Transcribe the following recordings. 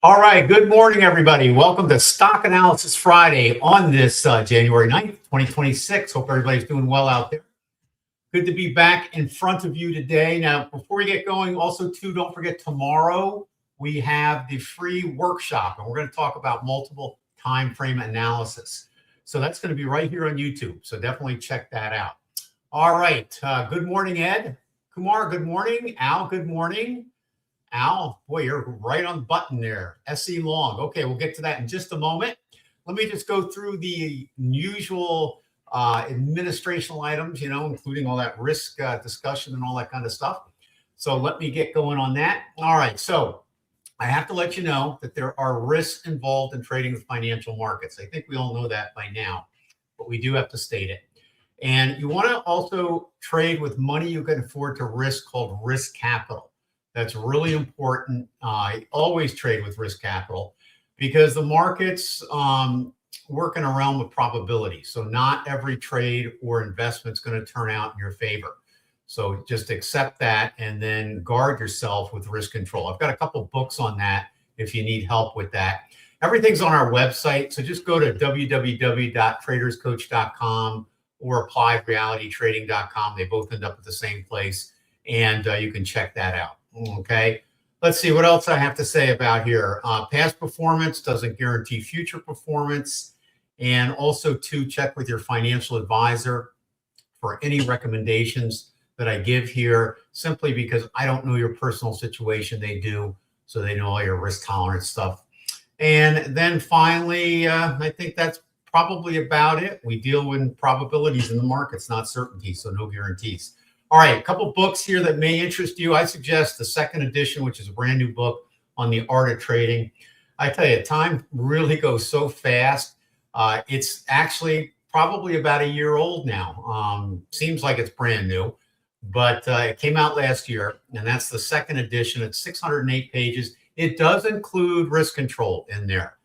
All right. Good morning, everybody. Welcome to Stock Analysis Friday on this January 9th, 2026. Hope everybody's doing well out there. Good to be back in front of you today. Now, before we get going, also, too, don't forget tomorrow we have the free workshop, and we're going to talk about multiple time frame analysis. So that's going to be right here on YouTube. So definitely check that out. All right. Good morning, Ed. Kumar, good morning. Al, good morning. Al, boy, you're right on the button there. SE Long. Okay, we'll get to that in just a moment. Let me just go through the usual administrational items, including all that risk discussion and all that kind of stuff. So let me get going on that. All right, so I have to let you know that there are risks involved in trading with financial markets. I think we all know that by now, but we do have to state it. And you want to also trade with money you can afford to risk, called risk capital. That's really important. I always trade with risk capital because the markets work in a realm of probability. So not every trade or investment is going to turn out in your favor. So just accept that and then guard yourself with risk control. I've got a couple books on that if you need help with that. Everything's on our website. So just go to www.traderscoach.com or appliedrealitytrading.com. They both end up at the same place, and you can check that out. Okay, let's see what else I have to say about here. Past performance doesn't guarantee future performance. And also to check with your financial advisor for any recommendations that I give here, simply because I don't know your personal situation. They do, so they know all your risk tolerance stuff. And then finally, I think that's probably about it. We deal with probabilities in the markets, not certainties, so no guarantees. All right, a couple books here that may interest you. I suggest the second edition, which is a brand new book on the art of trading. I tell you, time really goes so fast. It's actually probably about a year old now. Seems like it's brand new, but it came out last year, and that's the second edition. It's 608 pages. It does include risk control in there.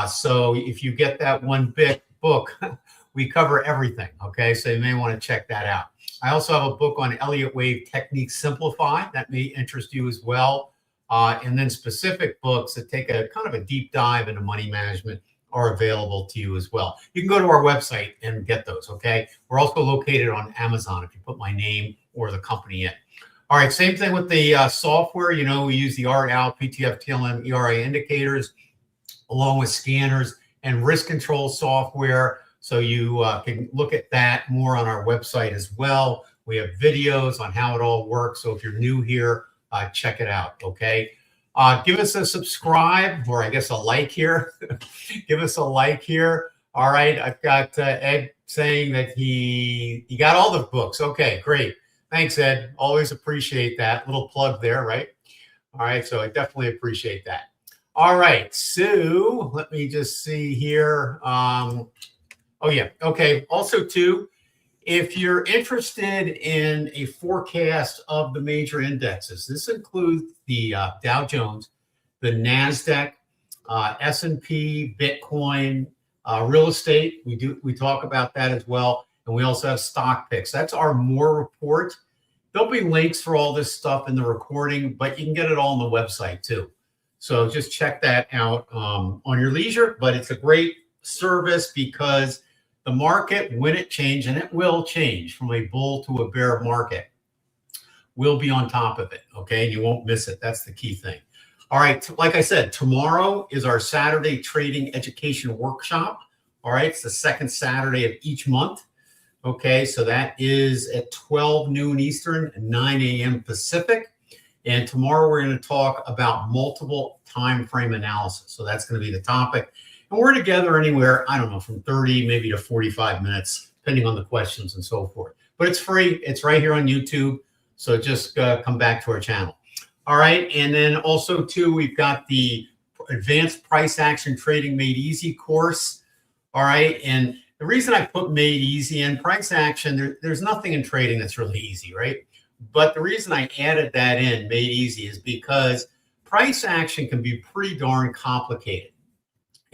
So if you get that one big book, we cover everything, okay? So you may want to check that out. I also have a book on Elliott Wave Techniques Simplified that may interest you as well. And then specific books that take a kind of a deep dive into money management are available to you as well. You can go to our website and get those, okay? We're also located on Amazon if you put my name or the company in. All right, same thing with the software. We use the RAL, PTF, TLM, ERA indicators, along with scanners and risk control software. So you can look at that more on our website as well. We have videos on how it all works. So if you're new here, check it out, okay? Give us a subscribe, or I guess a like here. Give us a like here. All right, I've got Ed saying that he got all the books. Okay, great. Thanks, Ed. Always appreciate that. Little plug there, right? All right, so I definitely appreciate that. All right, so let me just see here. Oh, yeah. Okay. Also, too, if you're interested in a forecast of the major indexes, this includes the Dow Jones, the NASDAQ, S&P, Bitcoin, real estate. We talk about that as well. And we also have stock picks. That's our MOR report. There'll be links for all this stuff in the recording, but you can get it all on the website, too. So just check that out on your leisure. But it's a great service because the market, when it changes, and it will change from a bull to a bear market, we'll be on top of it, okay? You won't miss it. That's the key thing. All right, like I said, tomorrow is our Saturday Trading Education Workshop. All right, it's the second Saturday of each month. Okay, so that is at 12 noon Eastern, 9 a.m. Pacific. And tomorrow we're going to talk about multiple time frame analysis. So that's going to be the topic. And we're together anywhere, I don't know, from 30 maybe to 45 minutes, depending on the questions and so forth. But it's free. It's right here on YouTube. So just come back to our channel. All right. And then also, too, we've got the Advanced Price Action Trading Made Easy course. All right. And the reason I put Made Easy in price action, there's nothing in trading that's really easy, right? But the reason I added that in, Made Easy, is because price action can be pretty darn complicated.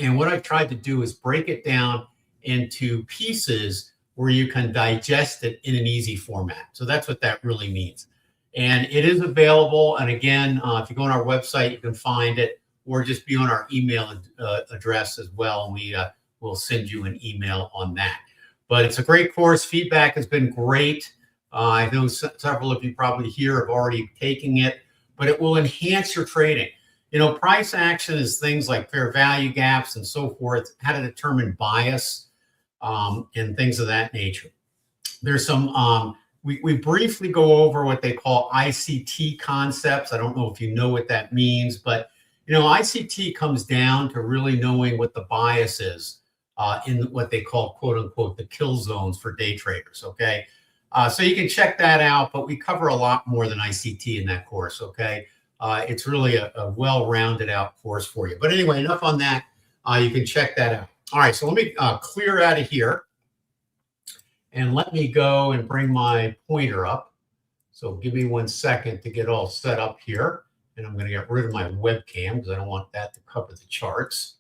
And what I've tried to do is break it down into pieces where you can digest it in an easy format. So that's what that really means. And it is available. And again, if you go on our website, you can find it. or just be on our email address as well, and we will send you an email on that. But it's a great course. Feedback has been great. I know several of you probably here have already taken it, but it will enhance your trading. You know, price action is things like fair value gaps and so forth, how to determine bias, and things of that nature. There's some, we briefly go over what they call ICT concepts. I don't know if you know what that means, but, you know, ICT comes down to really knowing what the bias is in what they call, quote unquote, the kill zones for day traders, okay? So you can check that out, but we cover a lot more than ICT in that course, okay? It's really a well-rounded out course for you. But anyway, enough on that. You can check that out. All right, so let me clear out of here. And let me go and bring my pointer up. So give me 1 second to get all set up here. And I'm going to get rid of my webcam because I don't want that to cover the charts.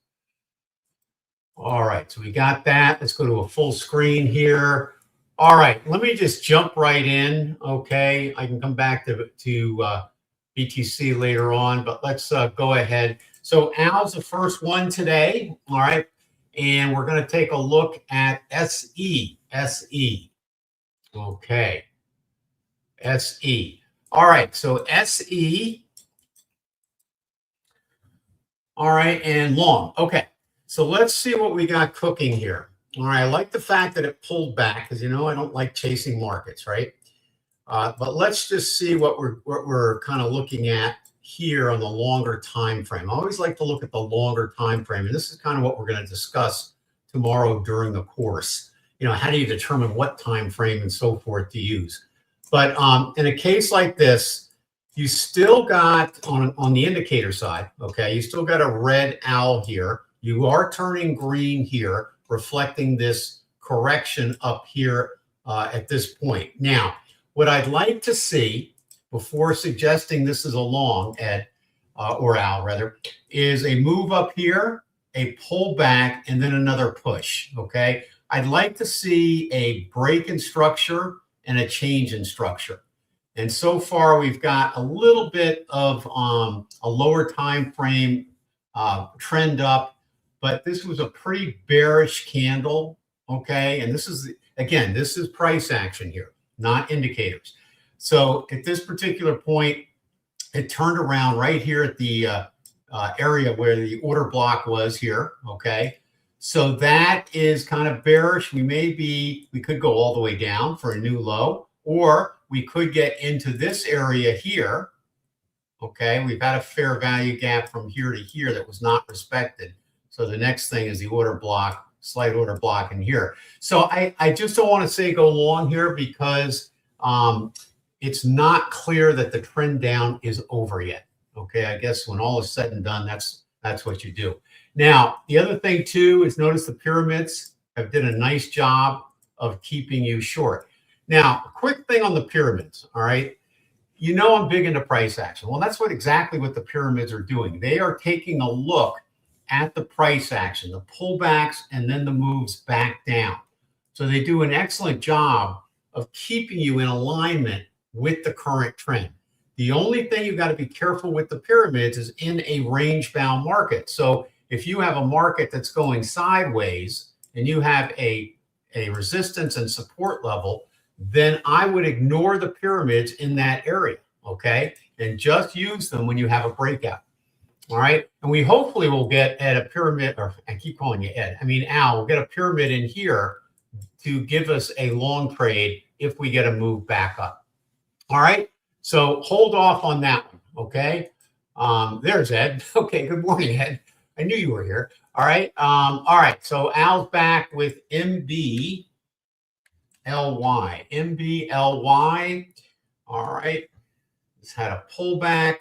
All right, so we got that. Let's go to a full screen here. All right, let me just jump right in. Okay, I can come back to BTC later on, but let's go ahead. So Al's the first one today. All right. And we're going to take a look at SE. Okay. SE. All right. So SE. All right. And long. Okay. So let's see what we got cooking here. All right. I like the fact that it pulled back because, you know, I don't like chasing markets, right? But let's just see what we're kind of looking at here on the longer time frame. I always like to look at the longer time frame, and this is kind of what we're going to discuss tomorrow during the course. You know, how do you determine what time frame and so forth to use? But in a case like this, you still got on the indicator side, okay, you still got a red owl here. You are turning green here, reflecting this correction up here at this point. Now, what I'd like to see before suggesting this is a long, Ed, or Al rather, is a move up here, a pullback, and then another push, okay? I'd like to see a break in structure and a change in structure. And so far, we've got a little bit of a lower time frame trend up, but this was a pretty bearish candle, okay? And this is, again, this is price action here, not indicators. So at this particular point, it turned around right here at the area where the order block was here, okay? So that is kind of bearish. We could go all the way down for a new low, or we could get into this area here, okay? We've had a fair value gap from here to here that was not respected. So the next thing is the order block, slight order block in here. So I just don't want to say go long here because it's not clear that the trend down is over yet. Okay, I guess when all is said and done, that's what you do. Now, the other thing too is notice the pyramids have done a nice job of keeping you short. Now, a quick thing on the pyramids, all right? You know I'm big into price action. Well, that's exactly what the pyramids are doing. They are taking a look at the price action, the pullbacks, and then the moves back down. So they do an excellent job of keeping you in alignment with the current trend. The only thing you've got to be careful with the pyramids is in a range-bound market. So if you have a market that's going sideways and you have a resistance and support level, then I would ignore the pyramids in that area, okay? And just use them when you have a breakout, all right? And we hopefully will get at a pyramid, or I keep calling you Ed, I mean Al, we'll get a pyramid in here to give us a long trade if we get a move back up. All right, so hold off on that one, okay? There's Ed. Okay, good morning, Ed. I knew you were here. All right, so Al's back with MBLY. MBLY, all right. It's had a pullback.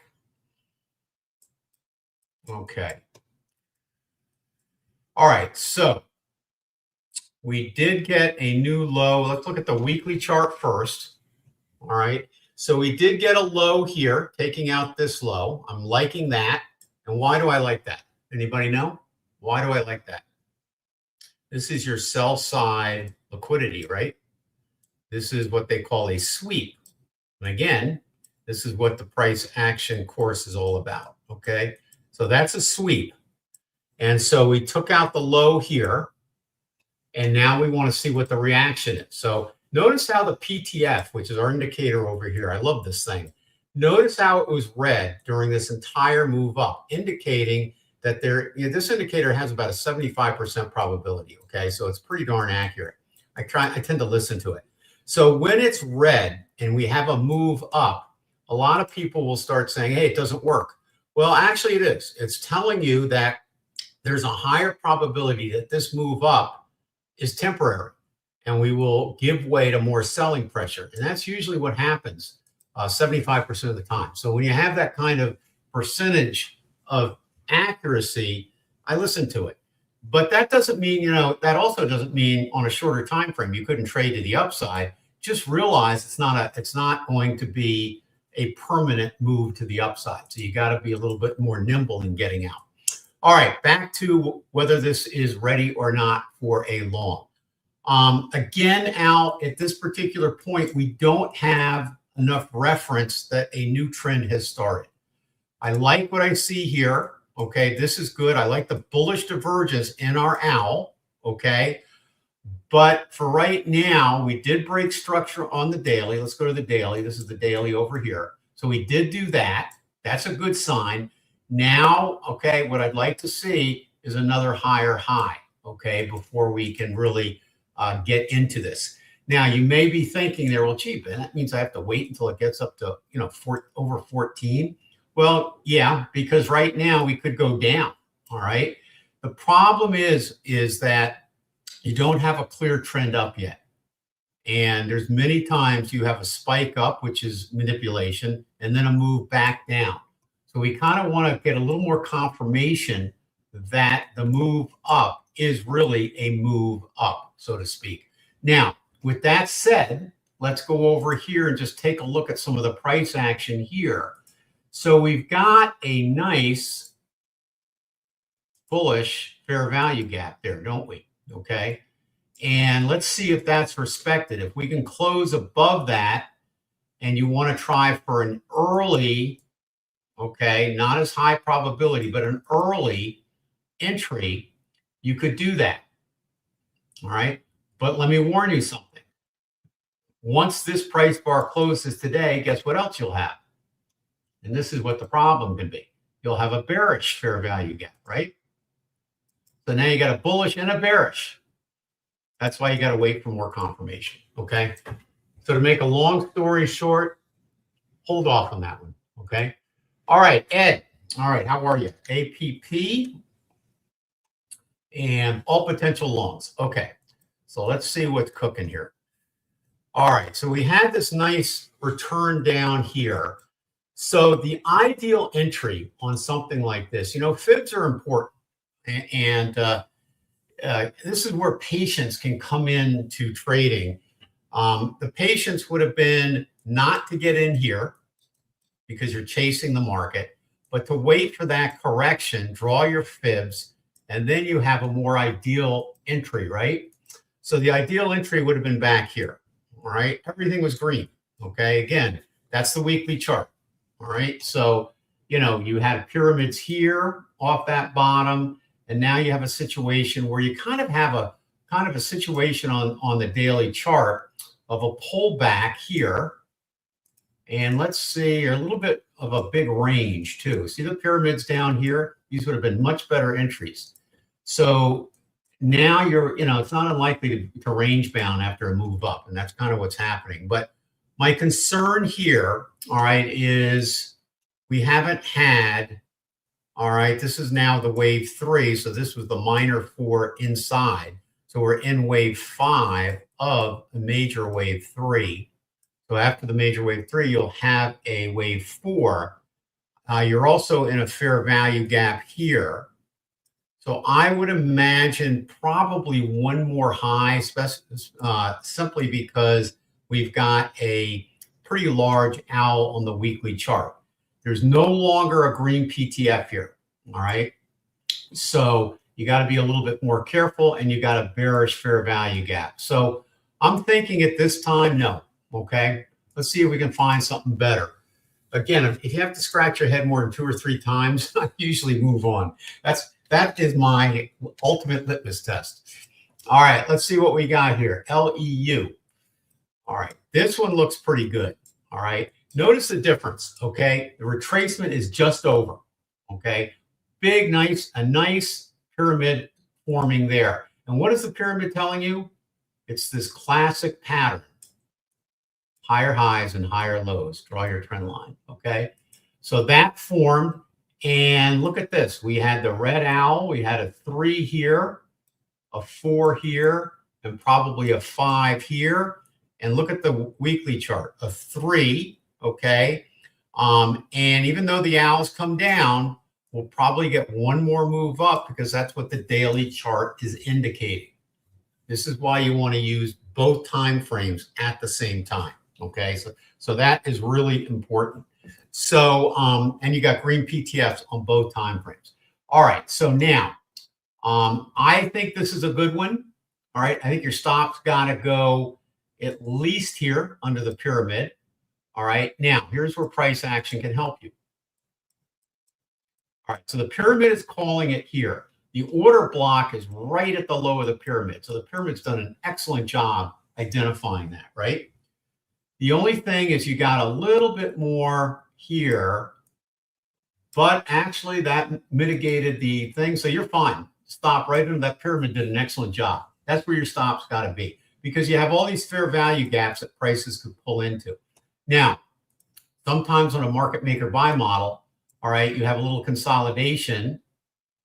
Okay. All right, so we did get a new low. Let's look at the weekly chart first. All right. So we did get a low here, taking out this low. I'm liking that. And why do I like that? Anybody know? Why do I like that? This is your sell side liquidity, right? This is what they call a sweep. And again, this is what the price action course is all about. Okay. So that's a sweep. And so we took out the low here. And now we want to see what the reaction is. So notice how the PTF, which is our indicator over here, I love this thing. Notice how it was red during this entire move up, indicating that this indicator has about a 75% probability. Okay, so it's pretty darn accurate. I tend to listen to it. So when it's red and we have a move up, a lot of people will start saying, hey, it doesn't work. Well, actually it is. It's telling you that there's a higher probability that this move up is temporary and we will give way to more selling pressure. And that's usually what happens 75% of the time. So when you have that kind of percentage of accuracy, I listen to it. But that doesn't mean, that also doesn't mean on a shorter time frame you couldn't trade to the upside. Just realize it's not going to be a permanent move to the upside. So you got to be a little bit more nimble in getting out. All right, back to whether this is ready or not for a long. Again, Al, at this particular point, we don't have enough reference that a new trend has started. I like what I see here. Okay, this is good. I like the bullish divergence in our owl. Okay, but for right now, we did break structure on the daily. Let's go to the daily. This is the daily over here. So we did do that. That's a good sign. Now, okay, what I'd like to see is another higher high, okay, before we can really get into this. Now, you may be thinking there, well, gee, Ben, that means I have to wait until it gets up to, over 14. Well, yeah, because right now we could go down, all right? The problem is that you don't have a clear trend up yet. And there's many times you have a spike up, which is manipulation, and then a move back down. So we kind of want to get a little more confirmation that the move up is really a move up, so to speak. Now, with that said, let's go over here and just take a look at some of the price action here. So we've got a nice bullish fair value gap there, don't we? Okay. And let's see if that's respected. If we can close above that and you want to try for an early, okay, not as high probability, but an early entry, you could do that. All right. But let me warn you something. Once this price bar closes today, guess what else you'll have? And this is what the problem can be. You'll have a bearish fair value gap, right? So now you got a bullish and a bearish. That's why you got to wait for more confirmation. Okay. So to make a long story short, hold off on that one. Okay. All right, Ed. All right, how are you? APP and all potential longs. Okay, so let's see what's cooking here. All right, so we had this nice return down here. So the ideal entry on something like this, fibs are important. And this is where patience can come into trading. The patience would have been not to get in here because you're chasing the market, but to wait for that correction, draw your fibs, and then you have a more ideal entry, right? So the ideal entry would have been back here, all right? Everything was green, okay? Again, that's the weekly chart, all right? So, you had pyramids here off that bottom, and now you have a situation where you kind of have a situation on the daily chart of a pullback here. And let's see, a little bit of a big range too. See the pyramids down here? These would have been much better entries. So now it's not unlikely to range bound after a move up, and that's kind of what's happening. But my concern here, all right, is we haven't had, all right, this is now the wave 3. So this was the minor 4 inside. So we're in wave 5 of the major wave 3. So after the major wave 3, you'll have a wave 4. You're also in a fair value gap here. So I would imagine probably one more high, simply because we've got a pretty large owl on the weekly chart. There's no longer a green PTF here, all right? So you got to be a little bit more careful, and you got a bearish fair value gap. So I'm thinking at this time, no. Okay, let's see if we can find something better. again, if you have to scratch your head more than 2 or 3 times, I usually move on. That is my ultimate litmus test. All right, let's see what we got here. LEU. All right, this one looks pretty good. All right, notice the difference. Okay, the retracement is just over. Okay, big, a nice pyramid forming there. And what is the pyramid telling you? It's this classic pattern. Higher highs and higher lows. Draw your trend line. Okay, so that formed. And look at this. We had the red owl. We had a 3 here, a 4 here, and probably a 5 here. And look at the weekly chart, a 3, okay? And even though the owls come down, we'll probably get one more move up because that's what the daily chart is indicating. This is why you want to use both time frames at the same time, okay? So that is really important. So, and you got green PTFs on both time frames. All right, so now, I think this is a good one. All right, I think your stop's got to go at least here under the pyramid. All right, now here's where price action can help you. All right, so the pyramid is calling it here. The order block is right at the low of the pyramid. So the pyramid's done an excellent job identifying that, right? The only thing is you got a little bit more here, but actually that mitigated the thing. So you're fine. Stop right under that pyramid did an excellent job. That's where your stop's got to be because you have all these fair value gaps that prices could pull into. Now, sometimes on a market maker buy model, all right, you have a little consolidation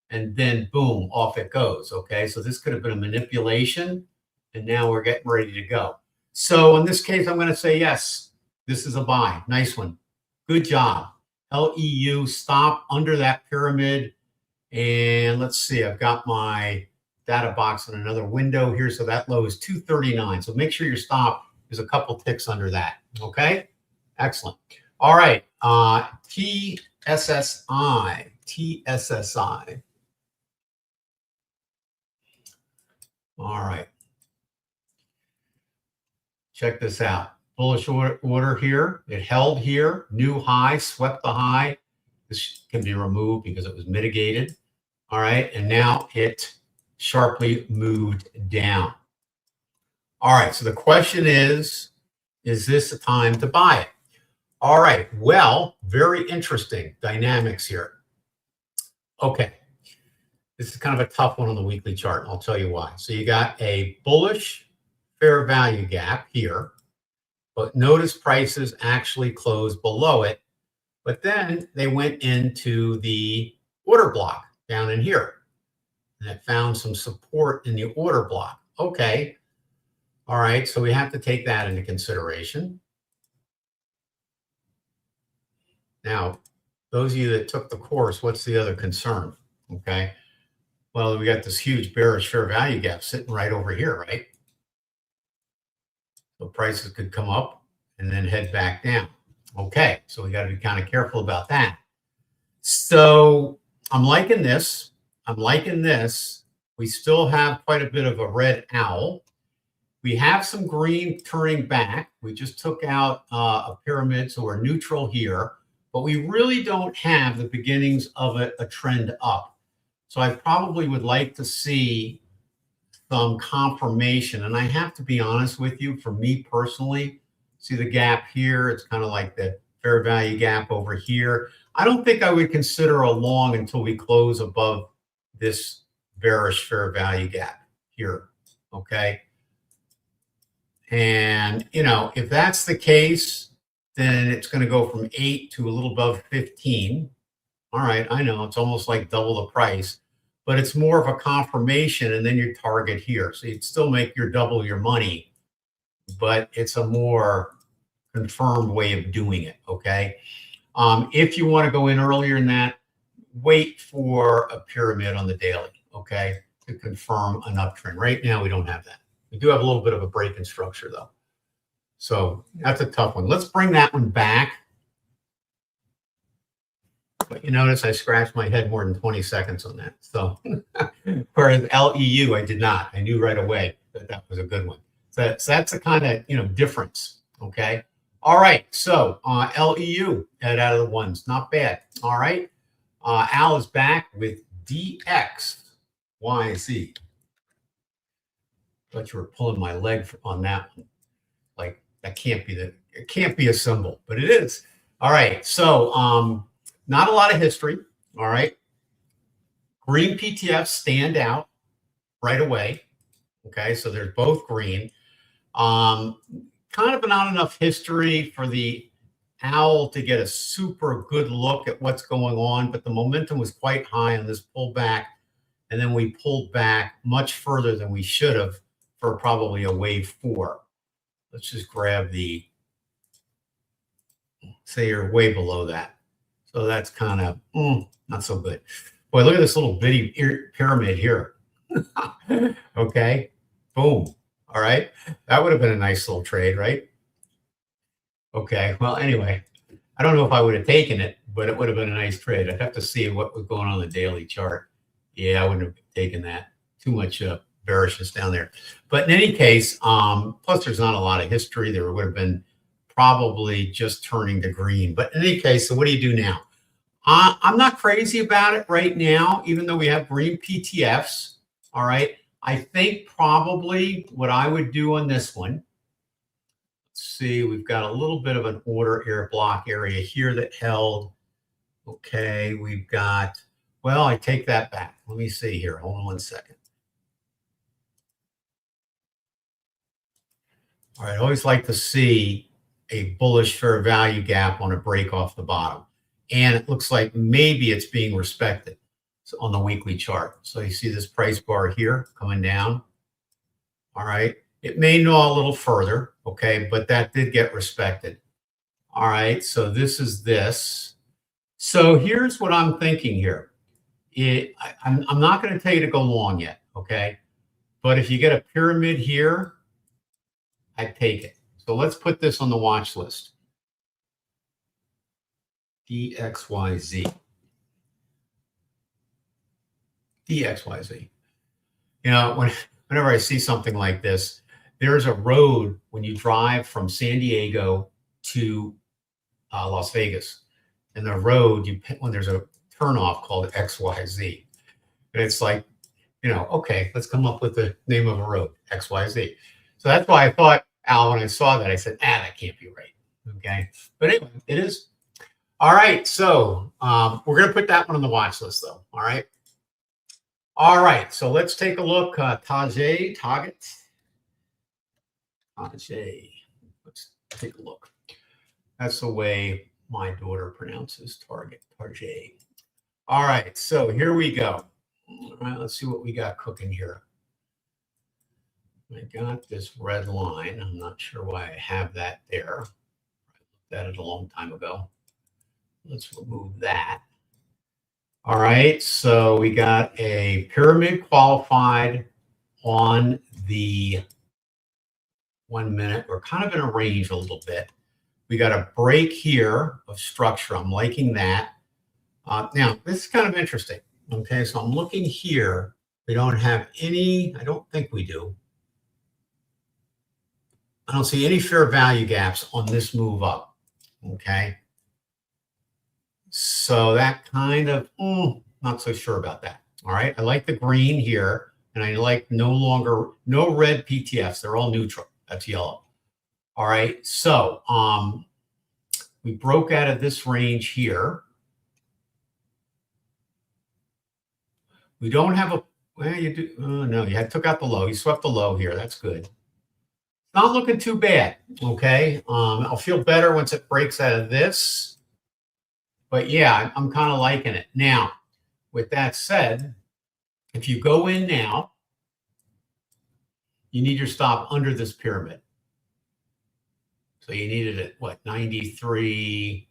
and then boom, off it goes. Okay, so this could have been a manipulation and now we're getting ready to go. So in this case, I'm going to say yes, this is a buy. Nice one. Good job. LEU, stop under that pyramid. And let's see, I've got my data box in another window here. So that low is 239. So make sure your stop is a couple ticks under that. Okay, excellent. All right, TSSI. All right. Check this out. Bullish order here. It held here. New high, swept the high. This can be removed because it was mitigated. All right. And now it sharply moved down. All right. So the question is this a time to buy it? All right. Well, very interesting dynamics here. Okay. This is kind of a tough one on the weekly chart. And I'll tell you why. So you got a bullish fair value gap here, but notice prices actually closed below it, but then they went into the order block down in here, and it found some support in the order block. Okay, all right, so we have to take that into consideration. Now, those of you that took the course, what's the other concern? Okay, well, we got this huge bearish fair value gap sitting right over here, right? So prices could come up and then head back down. Okay, so we got to be kind of careful about that. So I'm liking this. I'm liking this. We still have quite a bit of a red owl. We have some green turning back. We just took out a pyramid, so we're neutral here. But we really don't have the beginnings of a trend up. So I probably would like to see some confirmation. And I have to be honest with you, for me personally, see the gap here, it's kind of like the fair value gap over here. I don't think I would consider a long until we close above this bearish fair value gap here, okay? And, you know, if that's the case, then it's going to go from 8 to a little above 15. All right, I know it's almost like double the price, but it's more of a confirmation and then your target here. So you'd still make your double your money, but it's a more confirmed way of doing it, okay? If you want to go in earlier than that, wait for a pyramid on the daily, okay, to confirm an uptrend. Right now, we don't have that. We do have a little bit of a break in structure, though. So that's a tough one. Let's bring that one back. But you notice I scratched my head more than 20 seconds on that. So whereas LEU, I did not. I knew right away that that was a good one. So that's the kind of, you know, difference, okay? All right, so LEU out of the ones, not bad. All right, Al is back with DXYZ. Thought you were pulling my leg on that one. Like that can't be it can't be a symbol, but it is. All right, so not a lot of history. All right, green PTFs stand out right away. Okay, so they're both green. Kind of not enough history for the owl to get a super good look at what's going on, but the momentum was quite high on this pullback. And then we pulled back much further than we should have for probably a wave 4. Let's just grab the, say you're way below that. So that's kind of not so good. Boy, look at this little bitty pyramid here. Okay, boom. All right, that would have been a nice little trade, right? Okay, well, anyway, I don't know if I would have taken it, but it would have been a nice trade. I'd have to see what was going on the daily chart. Yeah, I wouldn't have taken that. Too much bearishness down there. But in any case, plus there's not a lot of history. There would have been probably just turning to green. But in any case, so what do you do now? I'm not crazy about it right now, even though we have green PTFs. All right. I think probably what I would do on this one, let's see, we've got a little bit of an order air block area here that held. Okay, we've got, well, I take that back. Let me see here. Hold on one second. All right, I always like to see a bullish fair value gap on a break off the bottom. And it looks like maybe it's being respected on the weekly chart. So you see this price bar here coming down. All right. It may gnaw a little further, okay, but that did get respected. All right. So this is this. So here's what I'm thinking here. I'm not going to tell you to go long yet, okay? But if you get a pyramid here, I'd take it. So let's put this on the watch list. DXYZ. DXYZ. You know, whenever I see something like this, there's a road when you drive from San Diego to Las Vegas. And the road, when there's a turnoff called XYZ. And it's like, you know, okay, let's come up with the name of a road, XYZ. So that's why I thought, Al, when I saw that, I said, that can't be right. Okay. But anyway, it is. All right. So we're going to put that one on the watch list, though. All right. All right. So let's take a look. Tajay. Let's take a look. That's the way my daughter pronounces Tajay. All right. So here we go. All right. Let's see what we got cooking here. I got this red line. I'm not sure why I have that there. I looked at it a long time ago. Let's remove that. All right, so we got a pyramid qualified on the 1 minute. We're kind of in a range a little bit. We got a break here of structure. I'm liking that. Now, this is kind of interesting. Okay, so I'm looking here. We don't have any, I don't think we do. I don't see any fair value gaps on this move up. Okay. So that kind of, not so sure about that. All right. I like the green here, and I like no red PTFs. They're all neutral. That's yellow. All right. So we broke out of this range here. We don't have a, well, you do, no, you took out the low. You swept the low here. That's good. Not looking too bad. Okay. I'll feel better once it breaks out of this. But yeah, I'm kind of liking it. Now, with that said, if you go in now, you need your stop under this pyramid. So you need it at what, 93.75,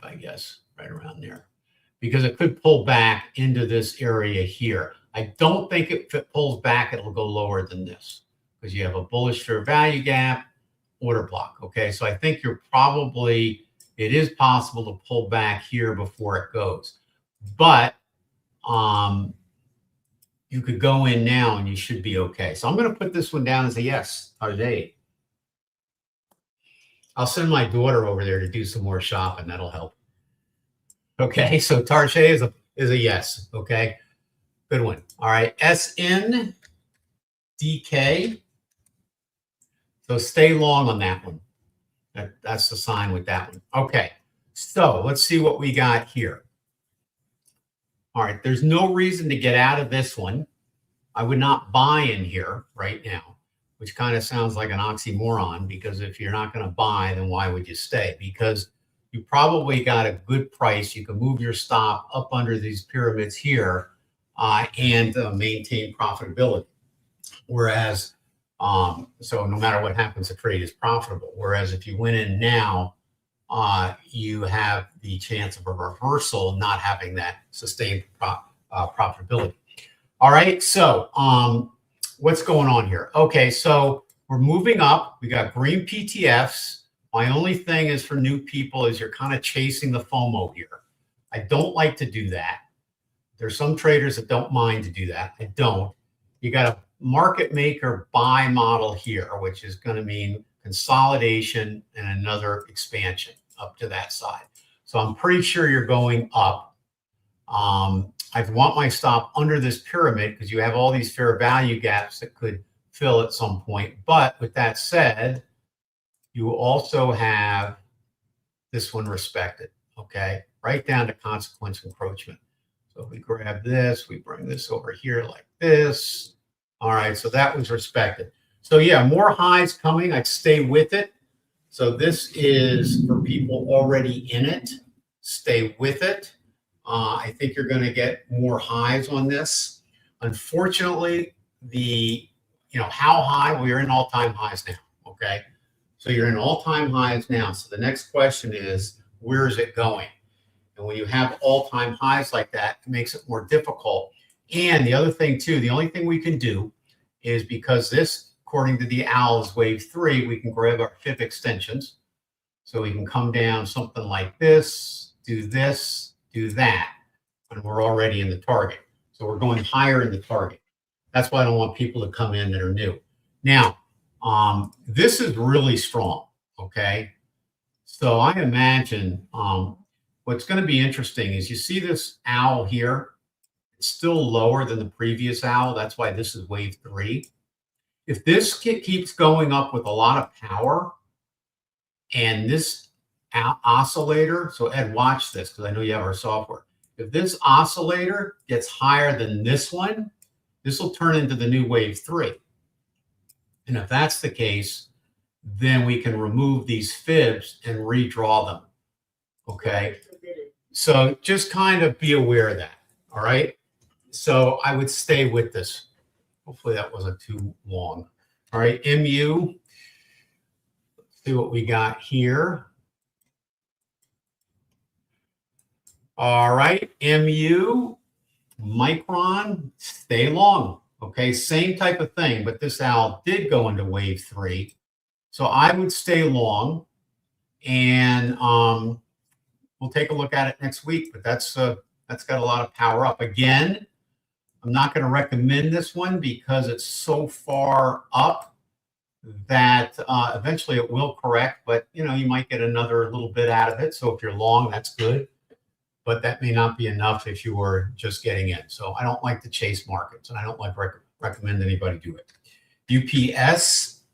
I guess, right around there. Because it could pull back into this area here. I don't think if it pulls back, it'll go lower than this because you have a bullish fair value gap, order block. Okay, so I think you're probably, it is possible to pull back here before it goes. But you could go in now and you should be okay. So I'm going to put this one down as a yes, Tajay. I'll send my daughter over there to do some more shopping. That'll help. Okay, so Tarche is a yes. Okay, good one. All right, SNDK. So stay long on that one. That's the sign with that one. Okay, so let's see what we got here. All right, there's no reason to get out of this one. I would not buy in here right now, which kind of sounds like an oxymoron, because if you're not going to buy, then why would you stay? Because you probably got a good price. You can move your stop up under these pyramids here and maintain profitability. Whereas, so no matter what happens, the trade is profitable. Whereas if you went in now, you have the chance of a reversal, not having that sustained profitability. All right, so what's going on here? Okay, so we're moving up. We got green PTFs. My only thing is for new people is you're kind of chasing the FOMO here. I don't like to do that. There's some traders that don't mind to do that. I don't. You got a market maker buy model here, which is going to mean consolidation and another expansion up to that side. So I'm pretty sure you're going up. I want my stop under this pyramid because you have all these fair value gaps that could fill at some point. But with that said, you also have this one respected, okay? Right down to consequence encroachment. So if we grab this, we bring this over here like this. All right, so that was respected. So yeah, more highs coming. I'd stay with it. So this is for people already in it. Stay with it. I think you're going to get more highs on this. Unfortunately, how high? Well, you're in all-time highs now, okay? So you're in all-time highs now. So the next question is, where is it going? And when you have all-time highs like that, it makes it more difficult. And the other thing too, the only thing we can do is, because this, according to the OWL, is wave 3, we can grab our fib extensions. So we can come down something like this, do that, and we're already in the target. So we're going higher in the target. That's why I don't want people to come in that are new. Now, this is really strong, okay? So I imagine what's going to be interesting is you see this OWL here. It's still lower than the previous OWL. That's why this is wave 3. If this keeps going up with a lot of power, and this oscillator, so Ed, watch this because I know you have our software. If this oscillator gets higher than this one, this will turn into the new wave 3. And if that's the case, then we can remove these fibs and redraw them. Okay. So just kind of be aware of that. All right. So I would stay with this. Hopefully that wasn't too long. All right. MU. Let's see what we got here. All right. MU, Micron, stay long. Okay, same type of thing, but this OWL did go into wave 3. So I would stay long, and we'll take a look at it next week, but that's got a lot of power up. Again, I'm not going to recommend this one because it's so far up that eventually it will correct, but you might get another little bit out of it. So if you're long, that's good. But that may not be enough if you were just getting in. So I don't like to chase markets, and I don't like recommend anybody do it. UPS.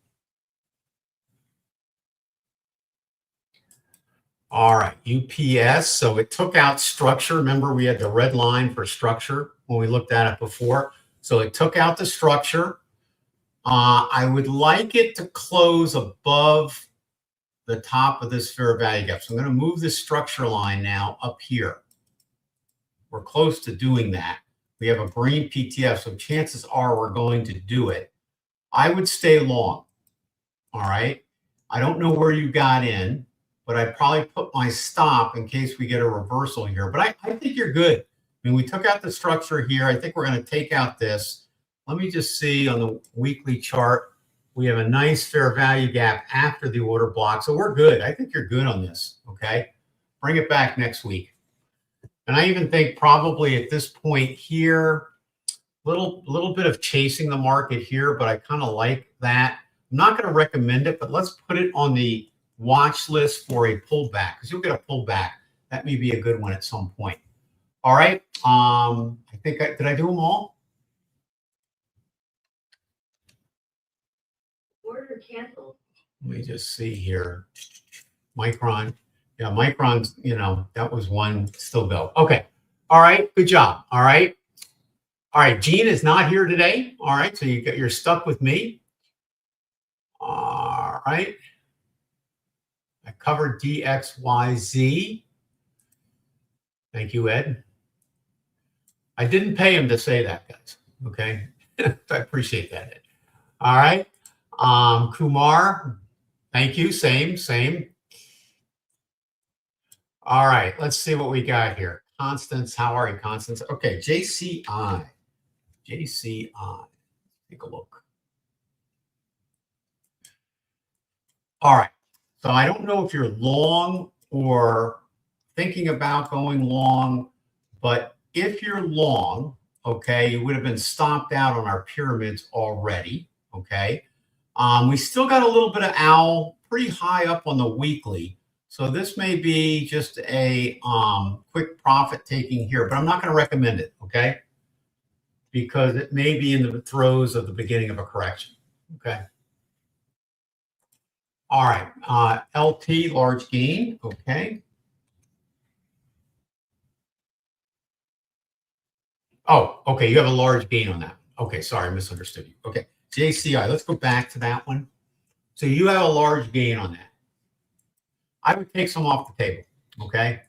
All right, UPS. So it took out structure. Remember, we had the red line for structure when we looked at it before. So it took out the structure. I would like it to close above the top of this fair value gap. So I'm going to move this structure line now up here. We're close to doing that. We have a green PTF, so chances are we're going to do it. I would stay long. All right. I don't know where you got in, but I'd probably put my stop in case we get a reversal here. But I think you're good. I mean, we took out the structure here. I think we're going to take out this. Let me just see on the weekly chart. We have a nice fair value gap after the order block. So we're good. I think you're good on this. Okay. Bring it back next week. And I even think probably at this point here, little bit of chasing the market here, but I kind of like that. I'm not going to recommend it, but let's put it on the watch list for a pullback, because you'll get a pullback. That may be a good one at some point. All right. I think did I do them all? Order canceled. Let me just see here. Micron. Yeah, Micron's, that was one, still go. Okay. All right. Good job. All right. All right. Gene is not here today. All right. So you're stuck with me. All right. I covered DXYZ. Thank you, Ed. I didn't pay him to say that, guys. Okay. I appreciate that, Ed. All right. Kumar. Thank you. Same. All right, let's see what we got here. Constance, how are you, Constance? Okay, JCI. Take a look. All right, so I don't know if you're long or thinking about going long, but if you're long, okay, you would have been stopped out on our pyramids already, okay? We still got a little bit of owl, pretty high up on the weekly. So this may be just a quick profit taking here, but I'm not going to recommend it, okay? Because it may be in the throes of the beginning of a correction, okay? All right, LT, large gain, okay. Oh, okay, you have a large gain on that. Okay, sorry, I misunderstood you. Okay, JCI, let's go back to that one. So you have a large gain on that. I would take some off the table, okay?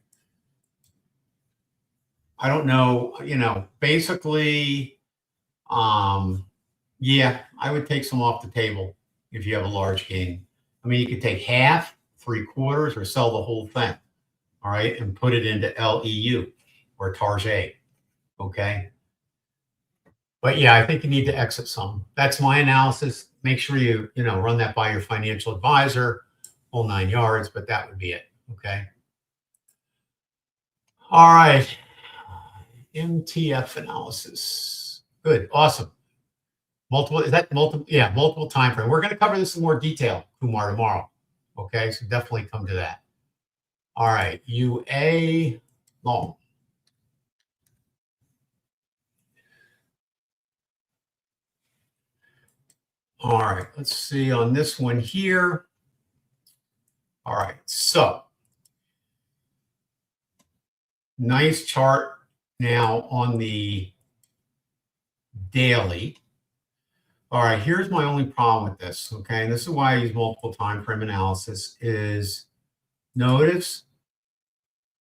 I don't know, basically, yeah, I would take some off the table if you have a large gain. I mean, you could take half, 3/4, or sell the whole thing, all right, and put it into LEU or Target, okay? But yeah, I think you need to exit some. That's my analysis. Make sure you run that by your financial advisor, whole 9 yards, but that would be it. Okay. All right. MTF analysis. Good. Awesome. Multiple time frame. We're going to cover this in more detail, Kumar, tomorrow. Okay. So definitely come to that. All right. UA long. All right. Let's see on this one here. All right. So nice chart now on the daily. All right, here's my only problem with this, okay? And this is why I use multiple time frame analysis is notice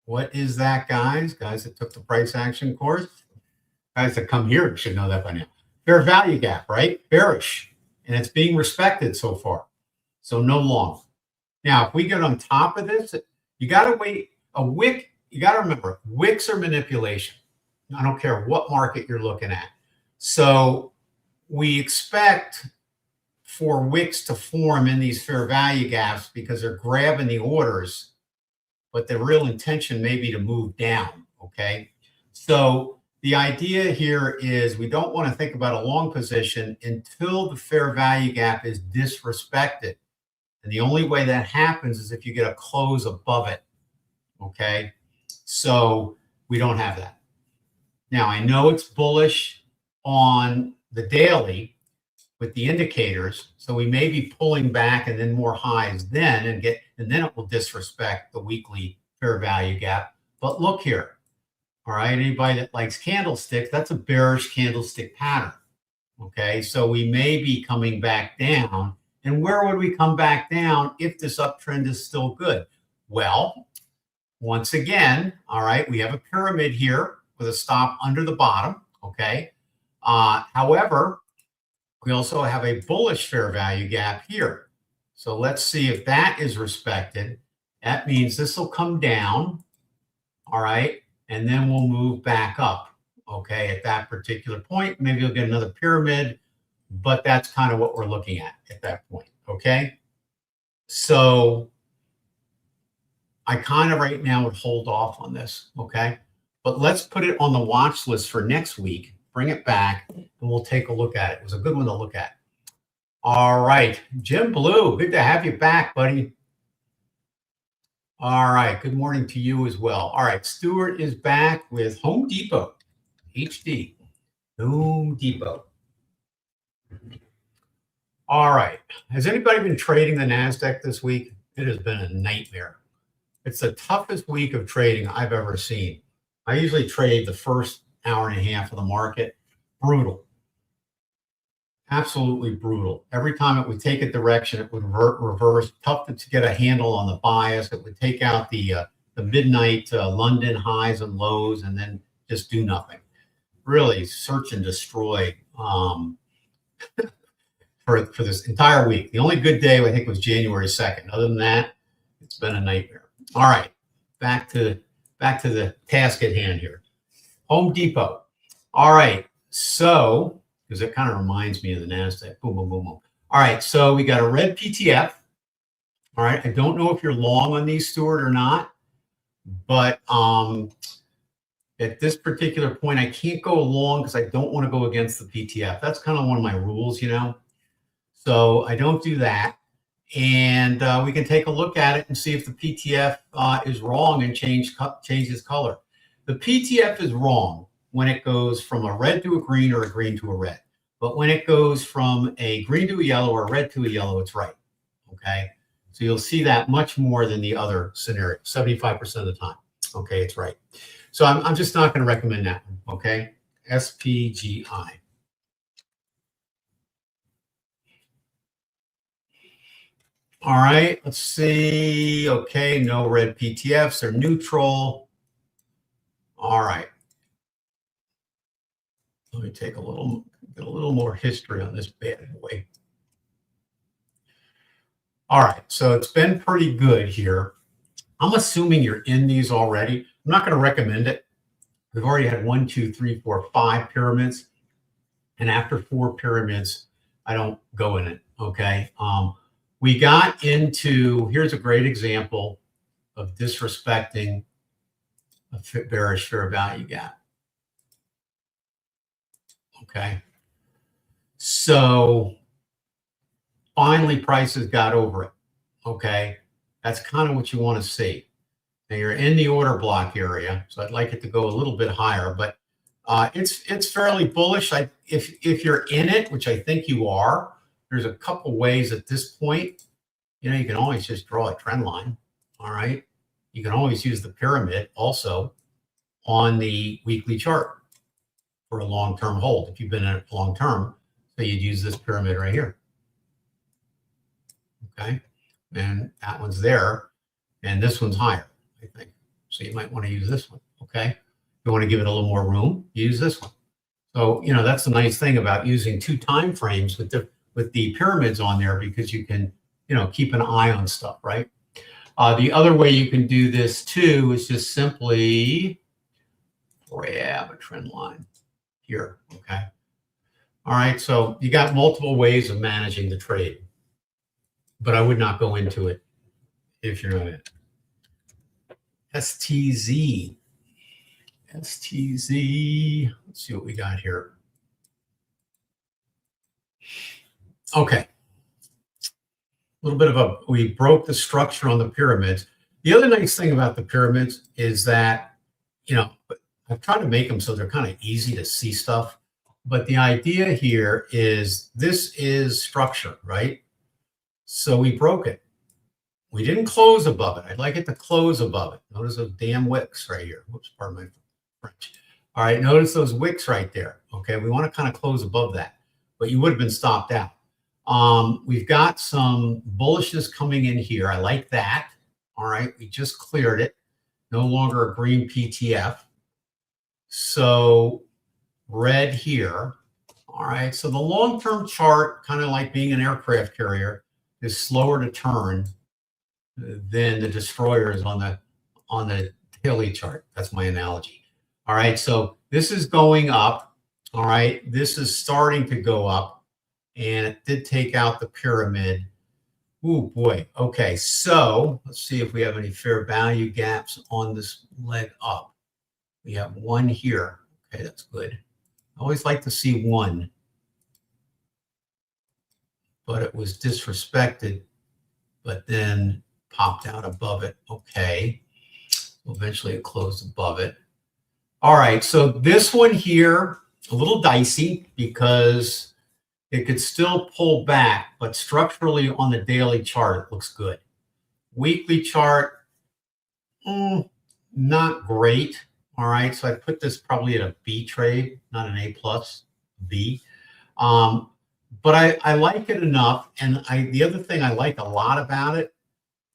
what is that, guys? Guys that took the price action course, guys that come here should know that by now. Fair value gap, right? Bearish, and it's being respected so far. So no long. Now, if we get on top of this, you got to wait. A wick, you got to remember, wicks are manipulation. I don't care what market you're looking at. So we expect for wicks to form in these fair value gaps because they're grabbing the orders, but the real intention may be to move down, okay? So the idea here is we don't want to think about a long position until the fair value gap is disrespected. And the only way that happens is if you get a close above it, okay? So we don't have that. Now, I know it's bullish on the daily with the indicators, so we may be pulling back and then more highs then and then it will disrespect the weekly fair value gap. But look here, all right, anybody that likes candlesticks, that's a bearish candlestick pattern, okay? So we may be coming back down. And where would we come back down if this uptrend is still good? Well, once again, all right, we have a pyramid here with a stop under the bottom, okay? However, we also have a bullish fair value gap here. So let's see if that is respected. That means this will come down, all right, and then we'll move back up, okay, at that particular point. Maybe you'll get another pyramid, but that's kind of what we're looking at that point, okay? So I kind of right now would hold off on this, okay? But let's put it on the watch list for next week, bring it back, and we'll take a look at it. It was a good one to look at. All right, Jim Blue, good to have you back, buddy. All right. Good morning to you as well. All right. Stuart is back with Home Depot, HD, Home Depot. All right. Has anybody been trading the NASDAQ this week? It has been a nightmare. It's the toughest week of trading I've ever seen. I usually trade the first hour and a half of the market. Brutal. Absolutely brutal. Every time it would take a direction, it would reverse. Tough to get a handle on the bias. It would take out the midnight London highs and lows and then just do nothing. Really search and destroy for this entire week. The only good day I think was January 2nd. Other than that, it's been a nightmare. All right, back to the task at hand here. Home Depot. All right, so because it kind of reminds me of the NASDAQ. Boom, boom, boom, boom. All right, so we got a red PTF. All right, I don't know if you're long on these, Stuart, or not, but at this particular point, I can't go long because I don't want to go against the PTF. That's kind of one of my rules, you know. So I don't do that. And we can take a look at it and see if the PTF is wrong and changes color. The PTF is wrong when it goes from a red to a green or a green to a red. But when it goes from a green to a yellow or a red to a yellow, it's right. Okay. So you'll see that much more than the other scenario, 75% of the time. Okay, it's right. So I'm just not going to recommend that one. Okay. SPGI. All right, let's see. Okay, no red PTFs, they're neutral. All right. Let me take get a little more history on this bad boy. All right, so it's been pretty good here. I'm assuming you're in these already. I'm not going to recommend it. We've already had 1, 2, 3, 4, 5 pyramids. And after 4 pyramids, I don't go in it, okay? We got into, here's a great example of disrespecting a bearish fair value gap. Okay. So finally prices got over it. Okay. That's kind of what you want to see. Now you're in the order block area. So I'd like it to go a little bit higher, but it's fairly bullish. If you're in it, which I think you are, there's a couple ways at this point. You know, you can always just draw a trend line. All right. You can always use the pyramid also on the weekly chart for a long-term hold. If you've been in it long-term, so you'd use this pyramid right here. Okay. And that one's there. And this one's higher, I think. So you might want to use this one. Okay. If you want to give it a little more room, use this one. So, you know, that's the nice thing about using 2 time frames with the pyramids on there, because you can, you know, keep an eye on stuff, right? The other way you can do this too is just simply grab a trend line here, okay? All right, so you got multiple ways of managing the trade, but I would not go into it if you're not in it. STZ. STZ, let's see what we got here. Okay. A little bit of we broke the structure on the pyramids. The other nice thing about the pyramids is that, you know, I've tried to make them so they're kind of easy to see stuff. But the idea here is this is structure, right? So we broke it. We didn't close above it. I'd like it to close above it. Notice those damn wicks right here. Whoops, pardon my French. All right, notice those wicks right there. Okay, we want to kind of close above that, but you would have been stopped out. We've got some bullishness coming in here. I like that. All right, we just cleared it. No longer a green PTF. So red here. All right, so the long-term chart, kind of like being an aircraft carrier, is slower to turn than the destroyers on the daily chart. That's my analogy. All right, so this is going up. All right, this is starting to go up. And it did take out the pyramid. Oh boy. Okay, so let's see if we have any fair value gaps on this leg up. We have one here. Okay, that's good. I always like to see one, but it was disrespected, but then popped out above it. Okay. Eventually it closed above it. All right. So this one here, a little dicey because it could still pull back, but structurally on the daily chart, it looks good. Weekly chart, not great. All right. So I put this probably at a B trade, not an A plus, B. But I like it enough. And the other thing I like a lot about it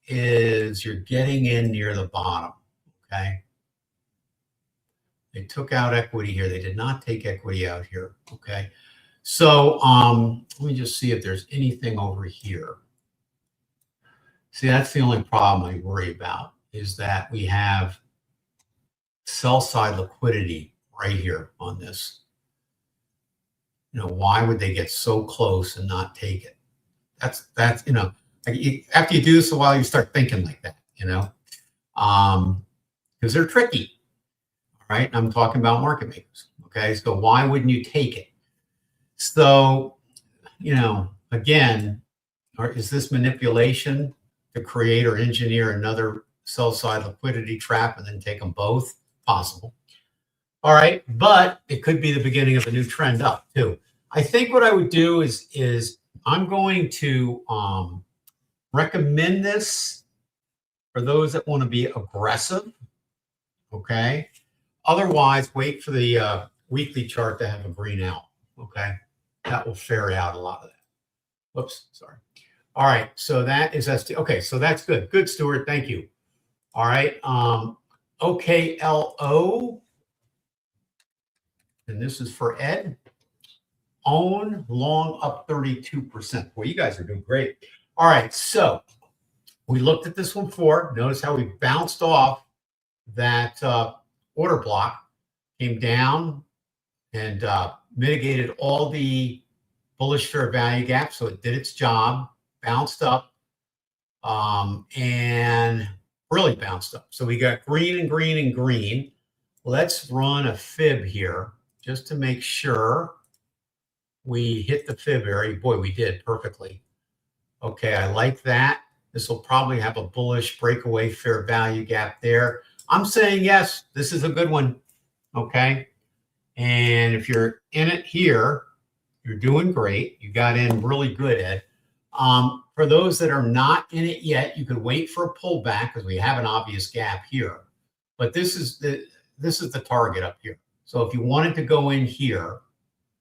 is you're getting in near the bottom. Okay. They took out equity here. They did not take equity out here. Okay. So let me just see if there's anything over here. See, that's the only problem I worry about is that we have sell side liquidity right here on this. You know, why would they get so close and not take it? That's you know, after you do this a while, you start thinking like that, you know, because they're tricky. All right. I'm talking about market makers. Okay. So why wouldn't you take it? So, you know, again, is this manipulation to create or engineer another sell side liquidity trap and then take them both? Possible. All right. But it could be the beginning of a new trend up too. I think what I would do is I'm going to recommend this for those that want to be aggressive. Okay. Otherwise, wait for the weekly chart to have a green out. Okay. That will ferry out a lot of that. Whoops. Sorry. All right. So that is ST. Okay. So that's good. Good, Stuart. Thank you. All right. OKLO. And this is for Ed. Own long up 32%. Well, you guys are doing great. All right. So we looked at this one before. Notice how we bounced off that order block, came down and mitigated all the bullish fair value gaps. So it did its job, bounced up, and really bounced up. So we got green and green and green. Let's run a fib here just to make sure we hit the fib area. Boy, we did perfectly. Okay, I like that. This will probably have a bullish breakaway fair value gap there. I'm saying yes, this is a good one. Okay. And if you're in it here, you're doing great. You got in really good, Ed. For those that are not in it yet, you could wait for a pullback because we have an obvious gap here. But this is the target up here. So if you wanted to go in here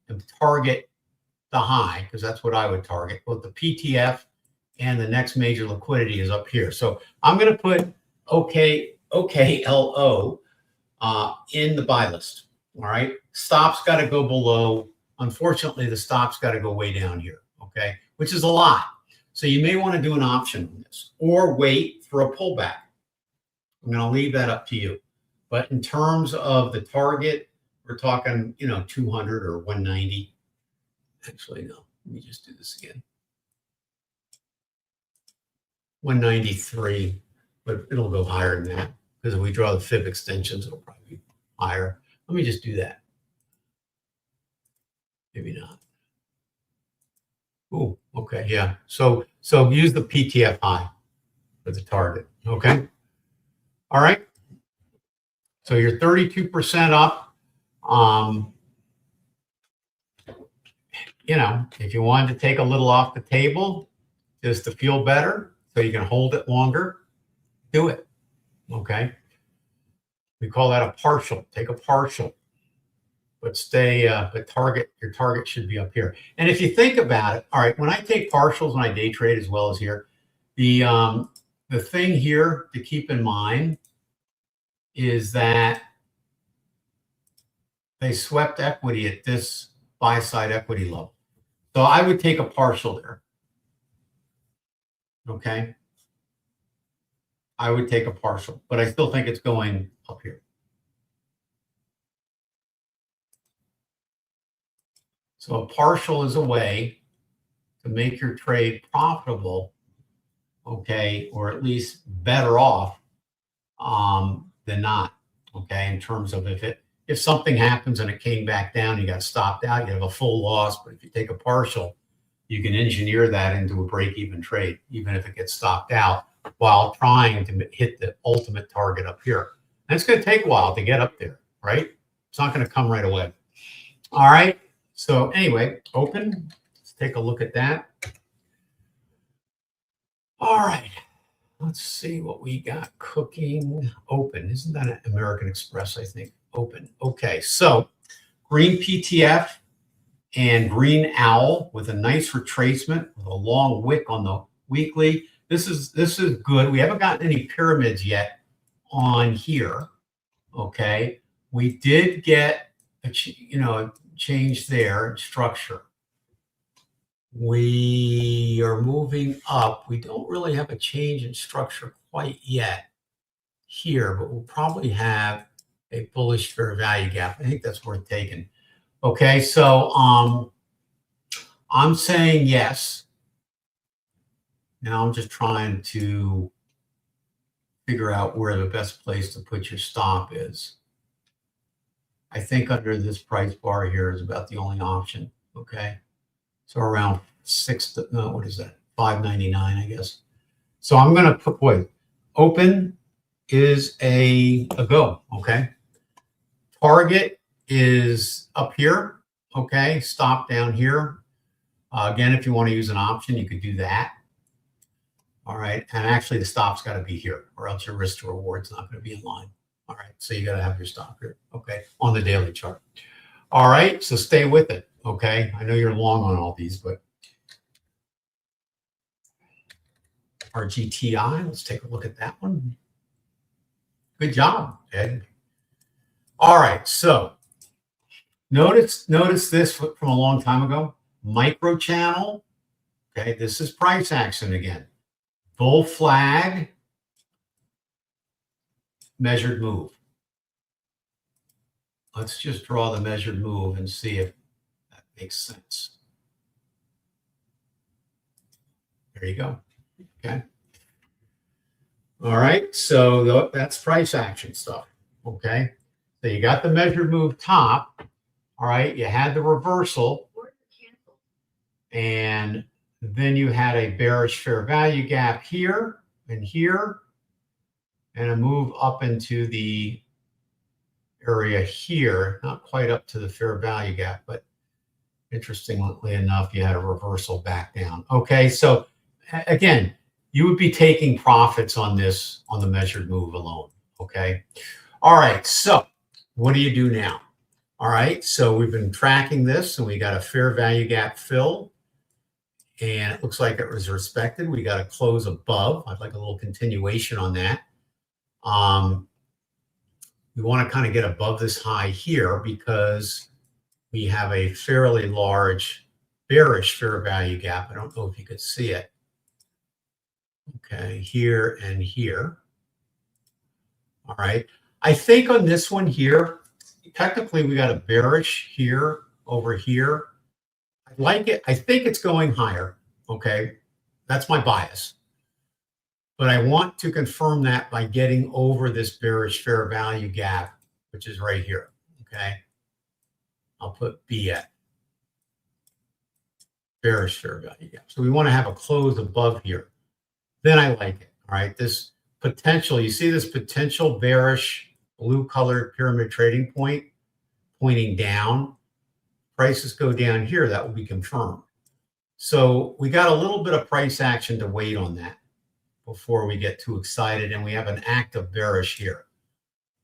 and target the high, because that's what I would target, both the PTF and the next major liquidity is up here. So I'm going to put OKLO in the buy list. All right. Stop's got to go below. Unfortunately, the stop's got to go way down here. Okay. Which is a lot. So you may want to do an option on this or wait for a pullback. I'm going to leave that up to you. But in terms of the target, we're talking, 200 or 190. Actually, no. Let me just do this again. 193, but it'll go higher than that because if we draw the fib extensions, it'll probably be higher. Let me just do that. Maybe not. Oh, okay, yeah. So use the PTF high for the target. Okay. All right. So you're 32% up. If you wanted to take a little off the table just to feel better so you can hold it longer, do it. Okay. We call that a partial. Take a partial. But your target should be up here. And if you think about it, all right, when I take partials when I day trade as well as here, the thing here to keep in mind is that they swept equity at this buy side equity level. So I would take a partial there. Okay. I would take a partial, but I still think it's going up here. So a partial is a way to make your trade profitable, okay, or at least better off than not, okay, in terms of if something happens and it came back down, you got stopped out, you have a full loss. But if you take a partial, you can engineer that into a break-even trade, even if it gets stopped out, while trying to hit the ultimate target up here. And it's going to take a while to get up there, right? It's not going to come right away. All right. So anyway, open. Let's take a look at that. All right. Let's see what we got cooking. Open. Isn't that an American Express, I think? Open. Okay. So green PTF and green owl with a nice retracement with a long wick on the weekly. This is good. We haven't gotten any pyramids yet on here. Okay. We did get a change there in structure. We are moving up. We don't really have a change in structure quite yet here, but we'll probably have a bullish fair value gap. I think that's worth taking. Okay, so I'm saying yes. Now I'm just trying to figure out where the best place to put your stop is. I think under this price bar here is about the only option. Okay, so around what is that? $5.99, I guess. So I'm gonna put open is a go. Okay, target is up here. Okay, stop down here. Again, if you want to use an option, you could do that. All right, and actually the stop's got to be here, or else your risk to reward's not going to be in line. All right, so you got to have your stop here, okay, on the daily chart. All right, so stay with it, okay? I know you're long on all these, but our GTI, let's take a look at that one. Good job, Ed. All right, so notice this from a long time ago. Micro channel, okay, this is price action again. Bull flag, measured move. Let's just draw the measured move and see if that makes sense. There you go. Okay. All right. So that's price action stuff. Okay. So you got the measured move top. All right. You had the reversal. And then you had a bearish fair value gap here and here, and a move up into the area here, not quite up to the fair value gap, but interestingly enough, you had a reversal back down. Okay, so again, you would be taking profits on this, on the measured move alone. Okay, all right, so what do you do now? All right, so we've been tracking this and we got a fair value gap fill. And it looks like it was respected. We got a close above. I'd like a little continuation on that. We want to kind of get above this high here because we have a fairly large bearish fair value gap. I don't know if you could see it. Okay, here and here. All right. I think on this one here, technically we got a bearish here over here. I like it. I think it's going higher. Okay. That's my bias. But I want to confirm that by getting over this bearish fair value gap, which is right here. Okay. I'll put B at bearish fair value gap. So we want to have a close above here. Then I like it. All right. This potential, you see this potential bearish blue colored pyramid trading point pointing down. Prices go down here, that will be confirmed. So we got a little bit of price action to wait on that before we get too excited. And we have an active bearish here.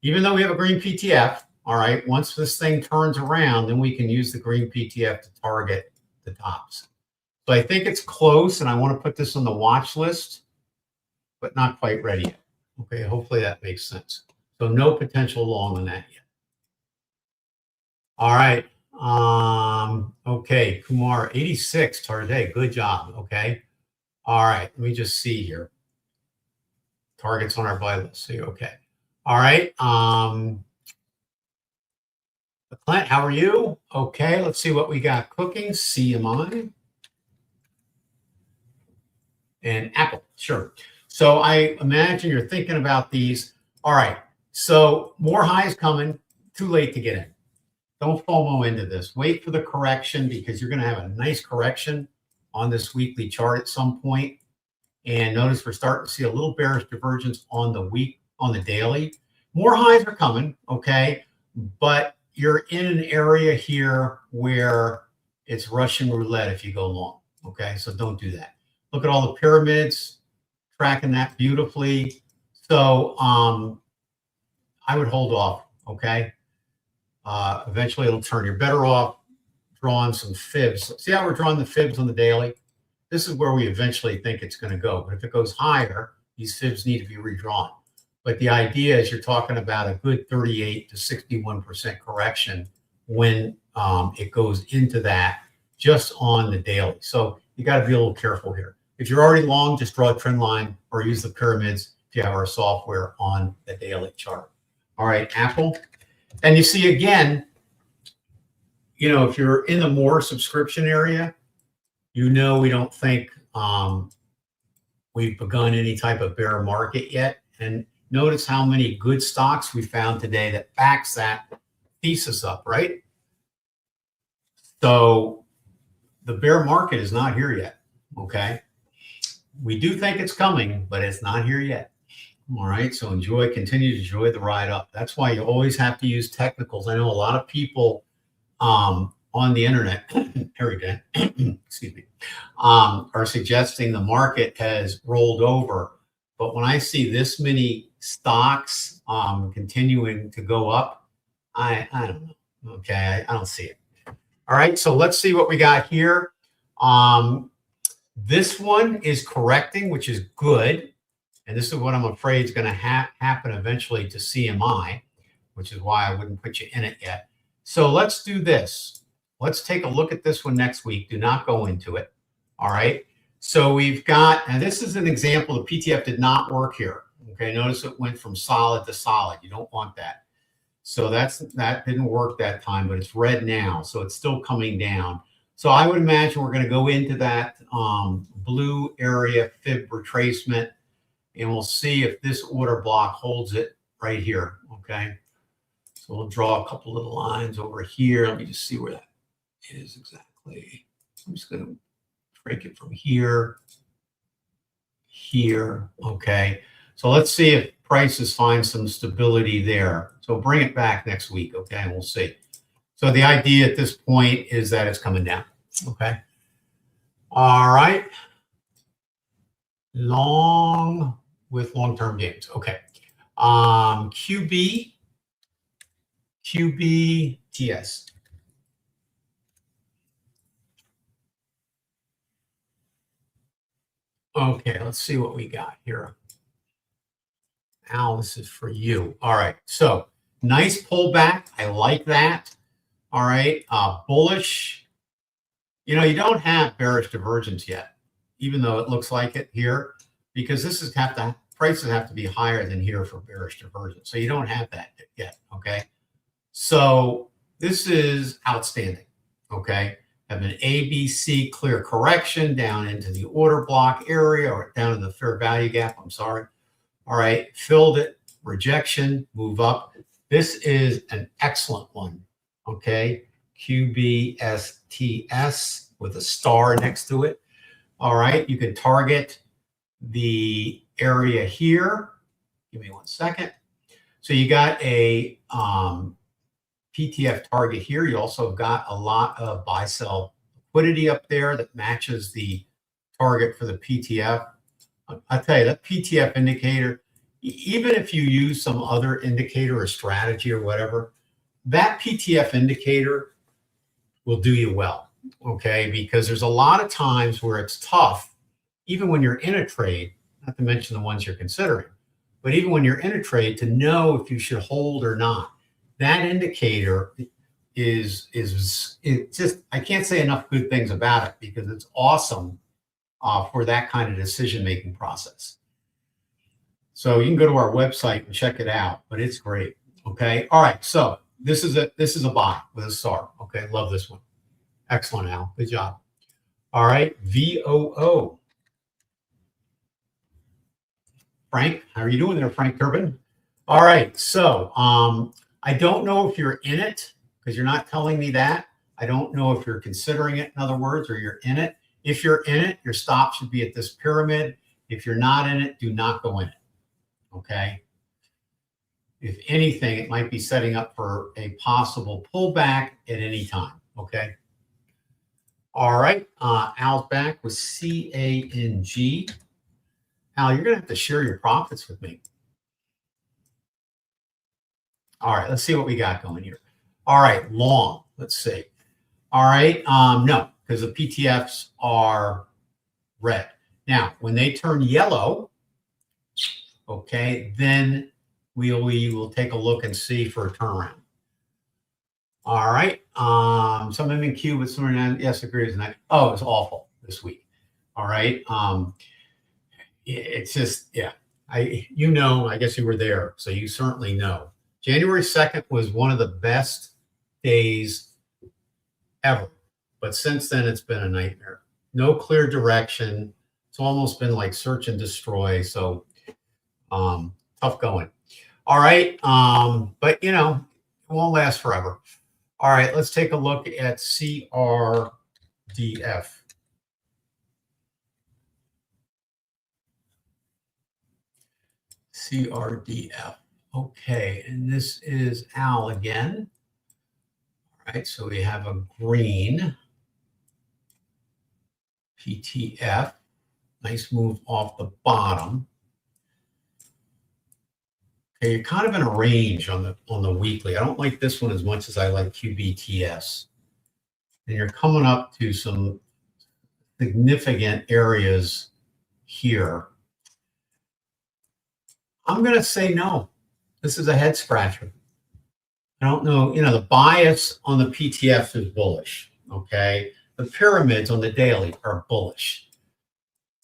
Even though we have a green PTF, all right, once this thing turns around, then we can use the green PTF to target the tops. So I think it's close, and I want to put this on the watch list, but not quite ready yet. Okay, hopefully that makes sense. So no potential long on that yet. All right. Okay, Kumar, 86 target. Good job. Okay. All right. Let me just see here. Targets on our buy list. See, okay. All right. Clint, how are you? Okay. Let's see what we got cooking. CMI and Apple. Sure. So I imagine you're thinking about these. All right. So more highs coming. Too late to get in. Don't FOMO into this. Wait for the correction because you're going to have a nice correction on this weekly chart at some point. And notice we're starting to see a little bearish divergence on the daily. More highs are coming, okay? But you're in an area here where it's Russian roulette if you go long, okay? So don't do that. Look at all the pyramids, tracking that beautifully. So I would hold off, okay? Eventually it'll turn. You're better off drawing some fibs. See how we're drawing the fibs on the daily? This is where we eventually think it's going to go. But if it goes higher, these fibs need to be redrawn. But the idea is you're talking about a good 38 to 61% correction when it goes into that just on the daily. So you got to be a little careful here. If you're already long, just draw a trend line or use the pyramids if you have our software on the daily chart. All right, Apple. And you see again, you know, if you're in the MOR subscription area, you know we don't think we've begun any type of bear market yet. And notice how many good stocks we found today that backs that thesis up, right? So the bear market is not here yet, okay? We do think it's coming, but it's not here yet. All right, so continue to enjoy the ride up. That's why you always have to use technicals. I know a lot of people on the internet, excuse me, are suggesting the market has rolled over. But when I see this many stocks continuing to go up, I don't know. Okay, I don't see it. All right, so let's see what we got here. This one is correcting, which is good. And this is what I'm afraid is going to happen eventually to CMI, which is why I wouldn't put you in it yet. So let's do this. Let's take a look at this one next week. Do not go into it. All right. So we've got, and this is an example. The PTF did not work here. Okay. Notice it went from solid to solid. You don't want that. So that didn't work that time, but it's red now. So it's still coming down. So I would imagine we're going to go into that blue area fib retracement, and we'll see if this order block holds it right here. Okay. So we'll draw a couple little lines over here. Let me just see where that is exactly. I'm just going to break it from here, here. Okay. So let's see if prices find some stability there. So bring it back next week. Okay. And we'll see. So the idea at this point is that it's coming down. Okay. All right. Long with long-term gains. Okay. QBTS. Okay, let's see what we got here. Al, this is for you. All right, so nice pullback. I like that. All right, bullish. You know, you don't have bearish divergence yet, even though it looks like it here, because this is prices have to be higher than here for bearish divergence. So you don't have that yet. Okay, so this is outstanding. Okay. Have an ABC clear correction down into the order block area, or down in the fair value gap. I'm sorry. All right. Filled it. Rejection. Move up. This is an excellent one. Okay. QBTS with a star next to it. All right. You can target the area here. Give me 1 second. So you got a PTF target here. You also got a lot of buy sell liquidity up there that matches the target for the PTF. I tell you, that PTF indicator, even if you use some other indicator or strategy or whatever, that PTF indicator will do you well. Okay, because there's a lot of times where it's tough, even when you're in a trade, not to mention the ones you're considering, but even when you're in a trade, to know if you should hold or not. That indicator is just, I can't say enough good things about it, because it's awesome for that kind of decision-making process. So you can go to our website and check it out, but it's great. Okay. All right. So this is a buy with a star. Okay. Love this one. Excellent, Al. Good job. All right. VOO. Frank, how are you doing there, Frank Turbin? All right. So I don't know if you're in it, because you're not telling me that. I don't know if you're considering it, in other words, or you're in it. If you're in it, your stop should be at this pyramid. If you're not in it, do not go in it. Okay. If anything, it might be setting up for a possible pullback at any time. Okay. All right. Al's back with CANG. Al, you're going to have to share your profits with me. All right. Let's see what we got going here. All right. Long. Let's see. All right. No, because the PTFs are red. Now, when they turn yellow, okay, then we will take a look and see for a turnaround. All right. Some MQ with some, yes, agrees. Oh, it's awful this week. All right. It's just, yeah. I guess you were there, so you certainly know. January 2nd was one of the best days ever. But since then, it's been a nightmare. No clear direction. It's almost been like search and destroy. So tough going. All right. But, it won't last forever. All right. Let's take a look at CRDF. CRDF. Okay. And this is Al again. All right. So we have a green PTF. Nice move off the bottom. Okay, you're kind of in a range on the weekly. I don't like this one as much as I like QBTS. And you're coming up to some significant areas here. I'm going to say no. This is a head scratcher. I don't know. The bias on the PTF is bullish. Okay. The pyramids on the daily are bullish.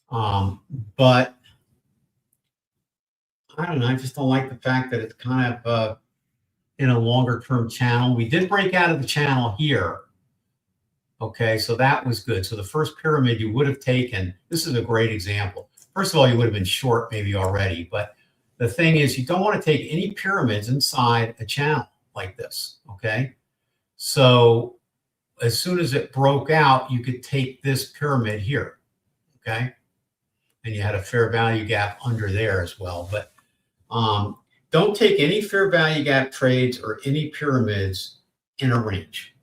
But I don't know. I just don't like the fact that it's kind of in a longer term channel. We did break out of the channel here. Okay, so that was good. So the first pyramid you would have taken, this is a great example. First of all, you would have been short maybe already. But the thing is, you don't want to take any pyramids inside a channel like this. Okay, so as soon as it broke out, you could take this pyramid here. Okay, and you had a fair value gap under there as well. But don't take any fair value gap trades or any pyramids in a range.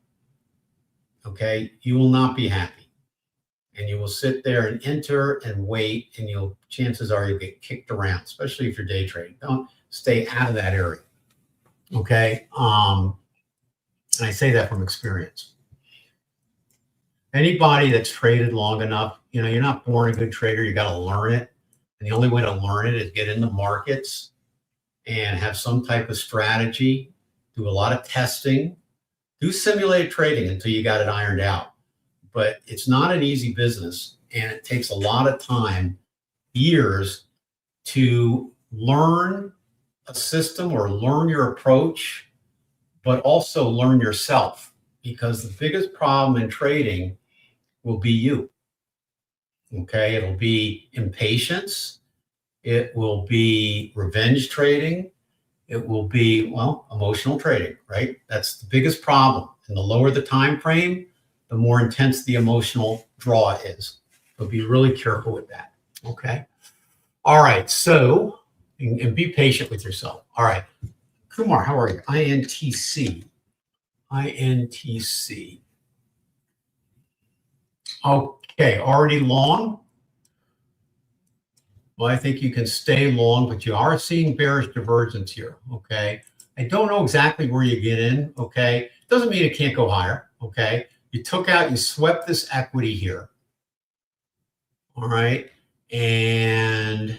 Okay, you will not be happy, and you will sit there and enter and wait, and chances are you'll get kicked around, especially if you're day trading. Don't stay out of that area. Okay, and I say that from experience. Anybody that's traded long enough, you're not born a good trader. You got to learn it, and the only way to learn it is get in the markets and have some type of strategy, do a lot of testing, do simulated trading until you got it ironed out. But it's not an easy business, and it takes a lot of time, years, to learn a system or learn your approach, but also learn yourself, because the biggest problem in trading will be you. Okay, it'll be impatience. It will be revenge trading. It will be, emotional trading, right? That's the biggest problem. And the lower the time frame, the more intense the emotional draw is. So be really careful with that. Okay. All right. So, and be patient with yourself. All right. Kumar, how are you? INTC. INTC. Okay. Already long. Well, I think you can stay long, but you are seeing bearish divergence here, okay? I don't know exactly where you get in, okay? Doesn't mean it can't go higher, okay? You took out, you swept this equity here, all right? And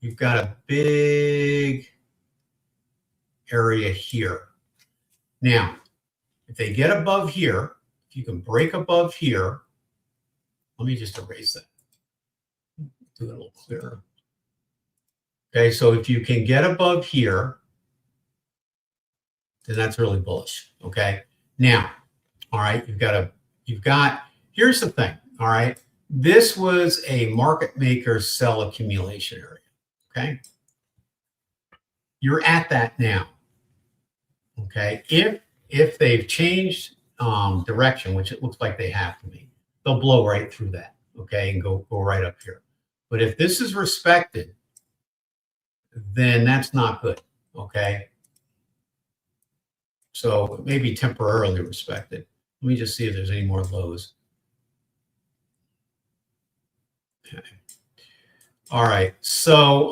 you've got a big area here. Now, if they get above here, if you can break above here, let me just erase that. Do it a little clearer. Okay, so if you can get above here, then that's really bullish. Okay, now, all right, here's the thing. All right, this was a market maker sell accumulation area. Okay, you're at that now. Okay, if they've changed direction, which it looks like they have to be, they'll blow right through that. Okay, and go right up here. But if this is respected, then that's not good, okay? So it may be temporarily respected. Let me just see if there's any more lows. Okay. All right, so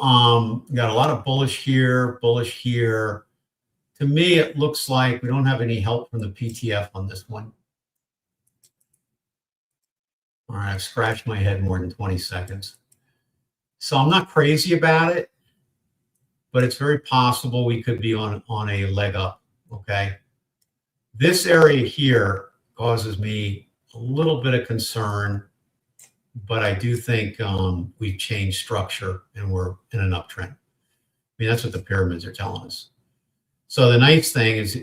got a lot of bullish here, bullish here. To me, it looks like we don't have any help from the PTF on this one. All right, I've scratched my head more than 20 seconds. So I'm not crazy about it, but it's very possible we could be on a leg up, okay? This area here causes me a little bit of concern, but I do think we've changed structure and we're in an uptrend. I mean, that's what the pyramids are telling us. So the nice thing is,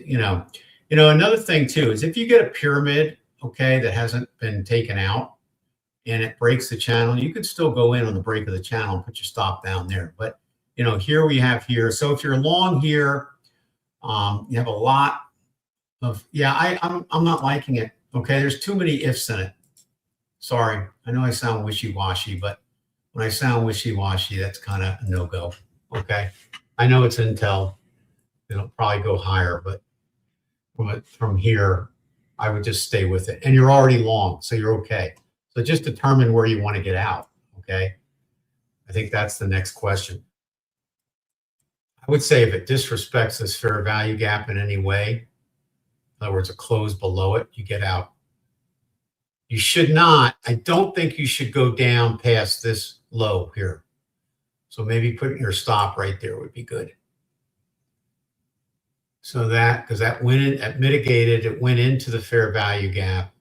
another thing too is if you get a pyramid, okay, that hasn't been taken out and it breaks the channel, you could still go in on the break of the channel and put your stop down there. But here we have here. So if you're long here, you have a lot of I'm not liking it. Okay, there's too many ifs in it. Sorry, I know I sound wishy-washy, but when I sound wishy-washy, that's kind of a no-go. Okay, I know it's Intel. It'll probably go higher, but from here, I would just stay with it. And you're already long, so you're okay. So just determine where you want to get out. Okay, I think that's the next question. I would say if it disrespects this fair value gap in any way, in other words, a close below it, you get out. You should not, I don't think you should go down past this low here. So maybe putting your stop right there would be good. So because that went in, that mitigated, it went into the fair value gap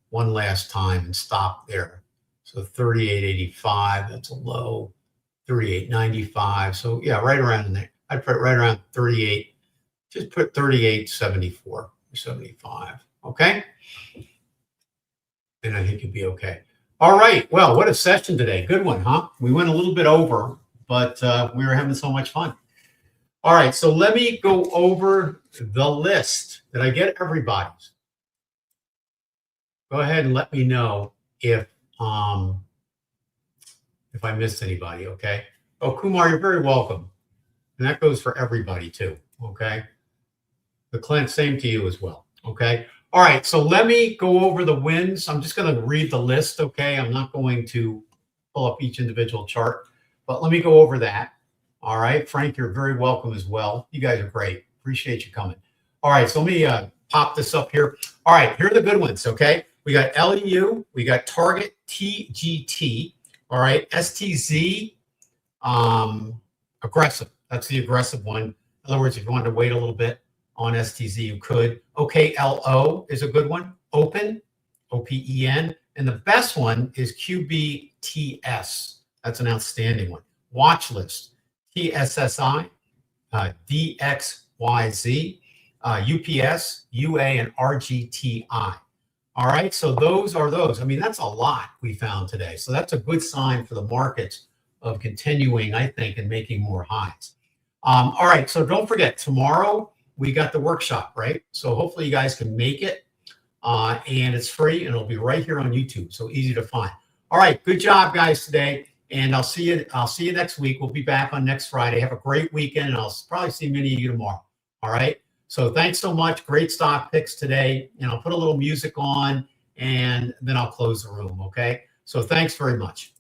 one last time and stopped there. So 38.85, that's a low, 38.95. So yeah, right around in there. I'd put right around 38, just put 38.74 or 75, okay? And I think you'd be okay. All right, well, what a session today. Good one, huh? We went a little bit over, but we were having so much fun. All right, so let me go over the list. Did I get everybody's? Go ahead and let me know if I missed anybody, okay? Oh, Kumar, you're very welcome. And that goes for everybody too, okay? The Clint, same to you as well, okay? All right, so let me go over the wins. I'm just going to read the list, okay? I'm not going to pull up each individual chart, but let me go over that. All right, Frank, you're very welcome as well. You guys are great. Appreciate you coming. All right, so let me pop this up here. All right, here are the good ones, okay? We got LEU, we got Target TGT, all right, STZ, aggressive. That's the aggressive one. In other words, if you wanted to wait a little bit on STZ, you could. OKLO is a good one. Open, OPEN. And the best one is QBTS. That's an outstanding one. Watch list, TSSI, DXYZ, UPS, UA, and RGTI. All right, so those are those. I mean, that's a lot we found today. So that's a good sign for the markets of continuing, I think, and making more highs. All right, so don't forget, tomorrow we got the workshop, right? So hopefully you guys can make it, and it's free, and it'll be right here on YouTube, so easy to find. All right, good job, guys, today, and I'll see you next week. We'll be back on next Friday. Have a great weekend, and I'll probably see many of you tomorrow. All right, so thanks so much. Great stock picks today, and I'll put a little music on, and then I'll close the room, okay? So thanks very much.